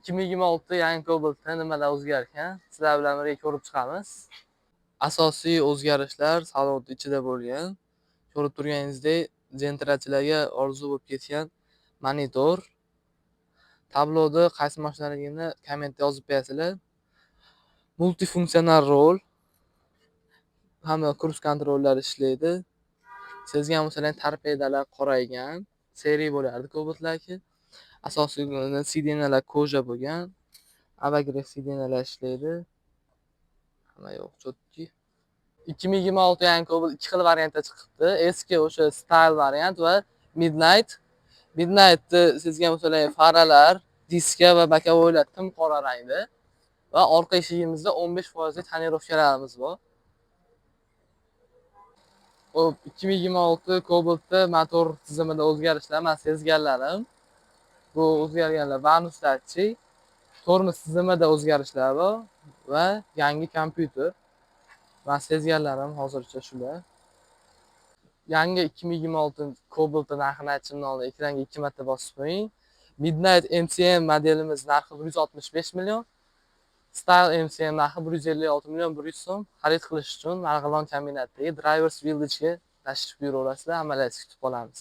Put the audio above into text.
2026 yangi Cobalt'da nimalar o'zgargan? Sizlar bilan birga ko'rib chiqamiz. Asosiy o'zgarishlar salon ichida bo'lgan. Ko'rib turganingizdek, jentirachilarga orzu bo'lib ketgan monitor. Tabloda qaysi mashinaligini kommentda yozib qo'yasizlar. Multifunksional rol, hamma kruz kontrollari ishlaydi. Sezgan bo'lsangiz, torpedalar qoraygan, seri bo'lardi Cobalt'larki. Asosiy sidenalar koja bo'lgan. Avagrev sidenalar ishlaydi. Hamma yo'q, chotki. 2026 yangi Cobalt 2 xil variantda chiqibdi. Eski o'sha Style variant va Midnight. Midnight'ni sezgan bo'lsangiz, faralar, diska va bokovoylar tim qora rangda va orqa eshigimizda 15% tonirovkalarimiz bor. Xo'p, 2026 Cobalt'da motor tizimida o'zgarishlar men sezganlarim. Bu o'zgarganlar Vanus'dachi, tormoz tizimida o'zgarishlar bor va yangi kompyuter. Men sezganlarim hozircha shular. Yangi 2026 Cobalt narxini aytishimdan oldin ekranga 2 marta bosib qo'ying. Midnight MCM modelimiz narxi 165 million. Style MCM narxi 156 million 100 so'm. Xarid qilish uchun Marg'ilon kombinatidagi Drivers Village'ga tashrif buyura olasizlar. Amaliyotga kutib qolamiz.